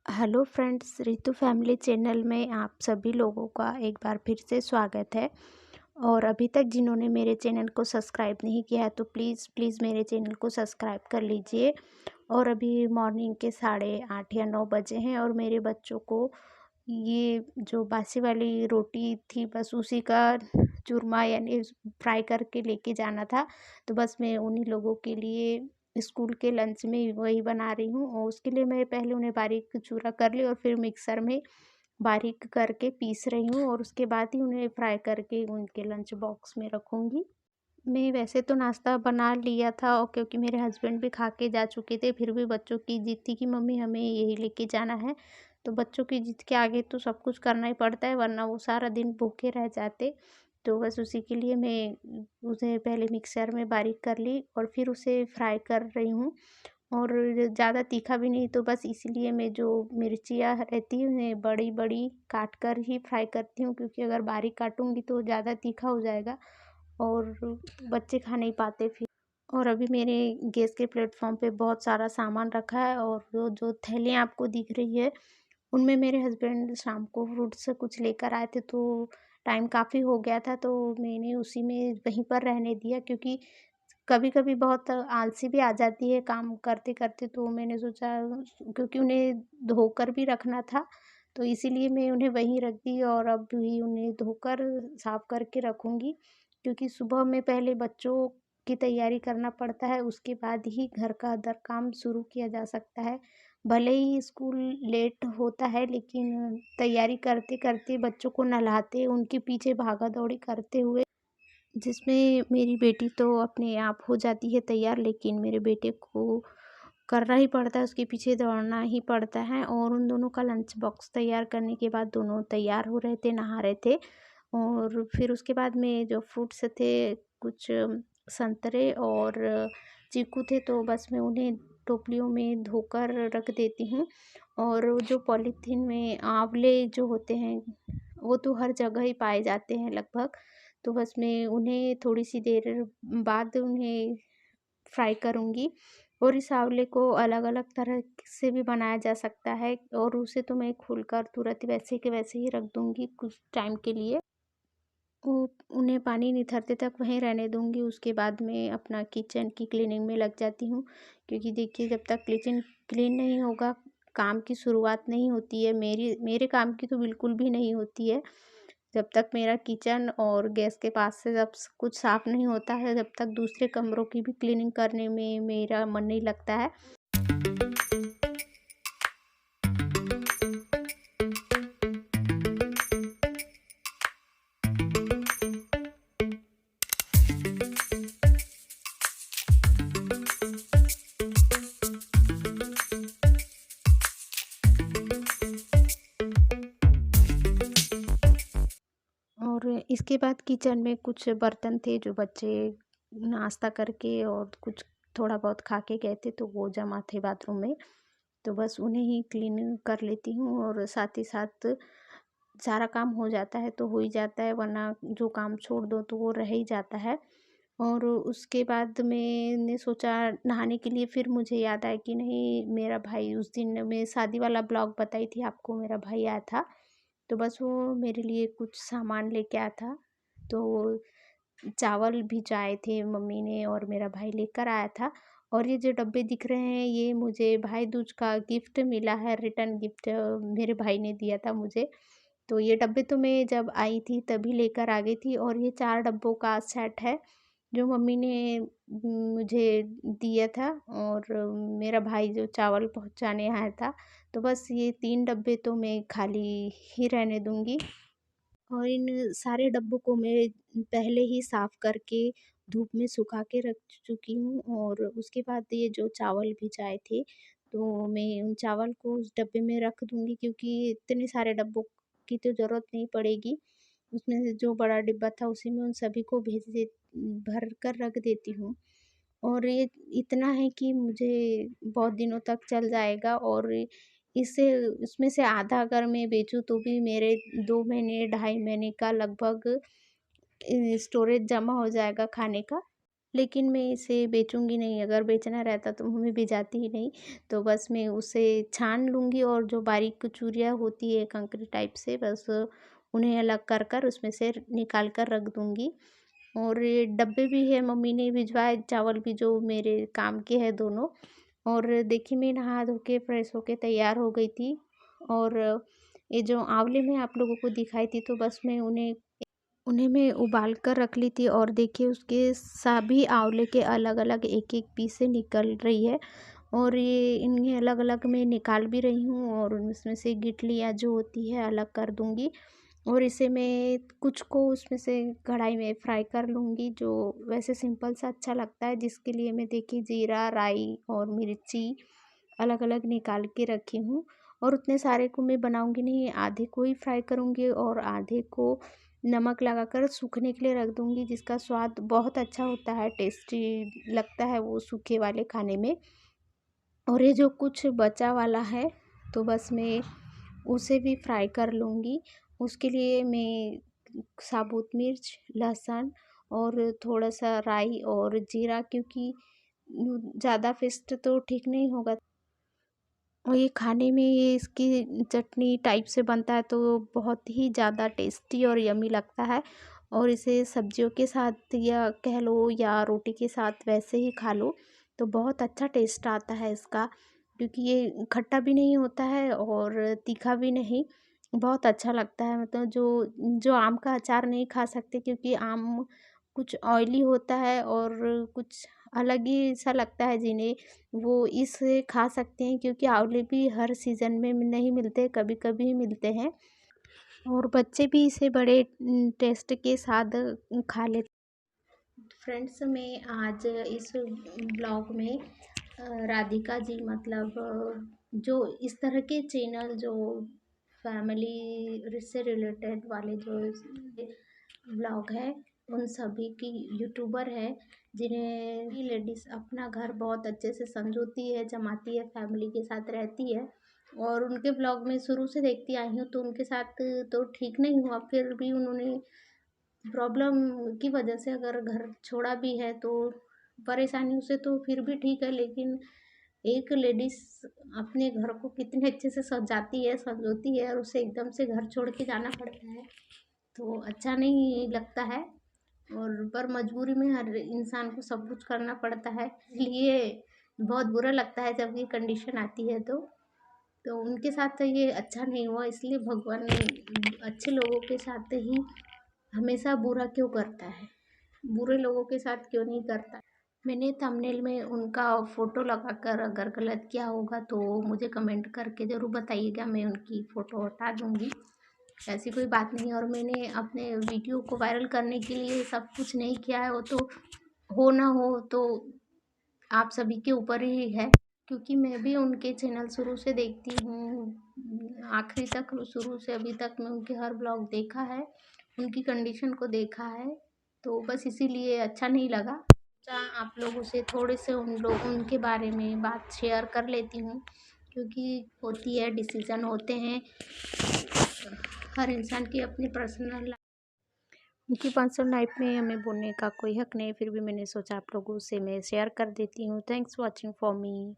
Hello friends, Ritu family channel में आप सभी लोगों का एक बार फिर से स्वागत है। और अभी तक जिन्होंने मेरे चैनल को सब्सक्राइब नहीं किया है तो प्लीज़ प्लीज़ मेरे चैनल को सब्सक्राइब कर लीजिए। और अभी मॉर्निंग के 8:30 या 9 बजे हैं और मेरे बच्चों को ये जो बासी वाली रोटी थी बस उसी का चूरमा यानी फ्राई करके लेके जाना था। तो बस मैं उन्हीं लोगों के लिए स्कूल के लंच में वही बना रही हूँ और उसके लिए मैं पहले उन्हें बारीक चूरा कर ली और फिर मिक्सर में बारीक करके पीस रही हूँ और उसके बाद ही उन्हें फ्राई करके उनके लंच बॉक्स में रखूँगी। मैं वैसे तो नाश्ता बना लिया था और क्योंकि मेरे हस्बैंड भी खा के जा चुके थे, फिर भी बच्चों की ज़िद थी कि मम्मी हमें यही लेके जाना है। तो बच्चों की ज़िद के आगे तो सब कुछ करना ही पड़ता है, वरना वो सारा दिन भूखे रह जाते। तो बस उसी के लिए मैं उसे पहले मिक्सर में बारीक कर ली और फिर उसे फ्राई कर रही हूँ। और ज़्यादा तीखा भी नहीं, तो बस इसीलिए मैं जो मिर्चियाँ रहती हैं उन्हें बड़ी-बड़ी काट कर ही फ्राई करती हूँ, क्योंकि अगर बारीक काटूँगी तो ज़्यादा तीखा हो जाएगा और बच्चे खा नहीं पाते फिर। और अभी मेरे गैस के प्लेटफ़ॉर्म पे बहुत सारा सामान रखा है और वो जो थैलियाँ आपको दिख रही है, उनमें मेरे हस्बैंड शाम को फ्रूट्स कुछ लेकर आए थे, तो टाइम काफ़ी हो गया था, तो मैंने उसी में वहीं पर रहने दिया, क्योंकि कभी-कभी बहुत आलसी भी आ जाती है काम करते-करते, तो मैंने सोचा क्योंकि उन्हें धोकर भी रखना था, तो इसीलिए मैं उन्हें वहीं रख दी और अब भी उन्हें धोकर साफ़ करके रखूँगी, क्योंकि सुबह में पहले बच्चों की तैयारी करना पड़ता है, उसके बाद ही घर का अदर काम शुरू किया जा सकता है। भले ही स्कूल लेट होता है, लेकिन तैयारी करते-करते बच्चों को नहलाते, उनके पीछे भागा-दौड़ी करते हुए, जिसमें मेरी बेटी तो अपने आप हो जाती है तैयार, लेकिन मेरे बेटे को करना ही पड़ता है, उसके पीछे दौड़ना ही पड़ता है। और उन दोनों का लंच बॉक्स तैयार करने के बाद दोनों तैयार हो रहे थे, नहा रहे थे और फिर उसके बाद में जो फ्रूट्स थे, कुछ संतरे और चीकू थे, तो बस मैं उन्हें टोपलियों में धोकर रख देती हूँ। और वो जो पॉलीथीन में आँवले जो होते हैं, वो तो हर जगह ही पाए जाते हैं लगभग, तो बस मैं उन्हें थोड़ी-सी देर बाद उन्हें फ्राई करूँगी। और इस आँवले को अलग-अलग तरह से भी बनाया जा सकता है और उसे तो मैं खोलकर तुरंत वैसे के वैसे ही रख दूँगी कुछ टाइम के लिए। वो उन्हें पानी निथरते तक वहीं रहने दूँगी, उसके बाद मैं अपना किचन की क्लीनिंग में लग जाती हूँ, क्योंकि देखिए जब तक किचन क्लीन नहीं होगा, काम की शुरुआत नहीं होती है। मेरे काम की तो बिल्कुल भी नहीं होती है। जब तक मेरा किचन और गैस के पास से जब कुछ साफ़ नहीं होता है, जब तक दूसरे कमरों की भी क्लीनिंग करने में मेरा मन नहीं लगता है। और इसके बाद किचन में कुछ बर्तन थे जो बच्चे नाश्ता करके और कुछ थोड़ा बहुत खा के गए थे, तो वो जमा थे बाथरूम में। तो बस उन्हें ही क्लीन कर लेती हूँ और साथ ही साथ सारा काम हो जाता है तो हो ही जाता है, वरना जो काम छोड़ दो तो वो रह ही जाता है। और उसके बाद मैंने सोचा नहाने के लिए, फिर मुझे याद आया कि नहीं, मेरा भाई, उस दिन मैं शादी वाला ब्लॉग बताई थी आपको, मेरा भाई आया था, तो बस वो मेरे लिए कुछ सामान लेके आया था। तो चावल भिजाए थे मम्मी ने और मेरा भाई लेकर आया था। और ये जो डब्बे दिख रहे हैं, ये मुझे भाई दूज का गिफ्ट मिला है, रिटर्न गिफ्ट मेरे भाई ने दिया था मुझे। तो ये डब्बे तो मैं जब आई थी तभी लेकर आ गई थी और ये 4 डब्बों का सेट है, जो मम्मी ने मुझे दिया था। और मेरा भाई जो चावल पहुँचाने आया था, तो बस ये 3 डब्बे तो मैं खाली ही रहने दूँगी। और इन सारे डब्बों को मैं पहले ही साफ़ करके धूप में सुखा के रख चुकी हूँ। और उसके बाद ये जो चावल भिजाए थे, तो मैं उन चावल को उस डब्बे में रख दूँगी, क्योंकि इतने सारे डब्बों की तो ज़रूरत नहीं पड़ेगी। उसमें से जो बड़ा डिब्बा था उसी में उन सभी को भर कर रख देती हूँ। और ये इतना है कि मुझे बहुत दिनों तक चल जाएगा। और इससे इसमें से आधा अगर मैं बेचूँ तो भी मेरे 2 महीने, ढाई महीने का लगभग स्टोरेज जमा हो जाएगा खाने का। लेकिन मैं इसे बेचूँगी नहीं, अगर बेचना रहता तो मम्मी भिजाती ही नहीं। तो बस मैं उसे छान लूँगी और जो बारीक चूरियाँ होती है कंकरी टाइप से, बस उन्हें अलग कर कर उसमें से निकाल कर रख दूँगी। और ये डब्बे भी है, मम्मी ने भिजवाए चावल भी जो मेरे काम के हैं दोनों। और देखिए मैं नहा धो के फ्रेश होके तैयार हो गई थी। और ये जो आंवले मैं आप लोगों को दिखाई थी, तो बस मैं उन्हें उन्हें मैं उबाल कर रख ली थी। और देखिए उसके सभी आंवले के अलग-अलग एक-एक पीस से निकल रही है। और ये इन्हें अलग-अलग मैं निकाल भी रही हूँ और उसमें से गिटलियाँ जो होती है अलग कर दूँगी। और इसे मैं कुछ को उसमें से कढ़ाई में फ्राई कर लूँगी, जो वैसे सिंपल सा अच्छा लगता है, जिसके लिए मैं देखिए जीरा, राई और मिर्ची अलग-अलग निकाल के रखी हूँ। और उतने सारे को मैं बनाऊँगी नहीं, आधे को ही फ्राई करूँगी और आधे को नमक लगाकर सूखने के लिए रख दूँगी, जिसका स्वाद बहुत अच्छा होता है, टेस्टी लगता है वो सूखे वाले खाने में। और ये जो कुछ बचा वाला है, तो बस मैं उसे भी फ्राई कर लूँगी। उसके लिए मैं साबुत मिर्च, लहसुन और थोड़ा-सा राई और जीरा, क्योंकि ज़्यादा पेस्ट तो ठीक नहीं होगा। और ये खाने में ये इसकी चटनी टाइप से बनता है, तो बहुत ही ज़्यादा टेस्टी और यम्मी लगता है। और इसे सब्जियों के साथ या कह लो या रोटी के साथ वैसे ही खा लो, तो बहुत अच्छा टेस्ट आता है इसका, क्योंकि ये खट्टा भी नहीं होता है और तीखा भी नहीं, बहुत अच्छा लगता है। मतलब जो जो आम का अचार नहीं खा सकते, क्योंकि आम कुछ ऑयली होता है और कुछ अलग ही सा लगता है जिन्हें, वो इसे खा सकते हैं, क्योंकि आंवले भी हर सीज़न में नहीं मिलते, कभी-कभी ही मिलते हैं। और बच्चे भी इसे बड़े टेस्ट के साथ खा लेते। फ्रेंड्स, मैं आज इस ब्लॉग में राधिका जी, मतलब जो इस तरह के चैनल जो फैमिली से रिलेटेड वाले जो ब्लॉग है, उन सभी की यूट्यूबर है, जिन्हें लेडीज़ अपना घर बहुत अच्छे से संजोती है, जमाती है, फैमिली के साथ रहती है। और उनके ब्लॉग में शुरू से देखती आई हूँ, तो उनके साथ तो ठीक नहीं हुआ, फिर भी उन्होंने प्रॉब्लम की वजह से अगर घर छोड़ा भी है, तो परेशानियों से तो फिर भी ठीक है, लेकिन एक लेडीज़ अपने घर को कितने अच्छे से सजाती है, संजोती है, और उसे एकदम से घर छोड़ के जाना पड़ता है, तो अच्छा नहीं लगता है। और पर मजबूरी में हर इंसान को सब कुछ करना पड़ता है, इसलिए बहुत बुरा लगता है जब ये कंडीशन आती है। तो उनके साथ तो ये अच्छा नहीं हुआ, इसलिए भगवान अच्छे लोगों के साथ ही हमेशा बुरा क्यों करता है, बुरे लोगों के साथ क्यों नहीं करता। मैंने थंबनेल में उनका फ़ोटो लगाकर अगर गलत किया होगा तो मुझे कमेंट करके ज़रूर बताइएगा, मैं उनकी फ़ोटो हटा दूँगी। ऐसी कोई बात नहीं है। और मैंने अपने वीडियो को वायरल करने के लिए सब कुछ नहीं किया है, वो तो हो ना हो तो आप सभी के ऊपर ही है, क्योंकि मैं भी उनके चैनल शुरू से देखती हूँ, आखिरी तक, शुरू से अभी तक मैं उनके हर ब्लॉग देखा है, उनकी कंडीशन को देखा है, तो बस इसीलिए अच्छा नहीं लगा। आप लोगों से थोड़े से उनके बारे में बात शेयर कर लेती हूँ, क्योंकि होती है, डिसीज़न होते हैं, हर इंसान की अपनी पर्सनल, उनकी पर्सनल लाइफ में हमें बोलने का कोई हक नहीं, फिर भी मैंने सोचा आप लोगों से मैं शेयर कर देती हूँ। Thanks watching for me.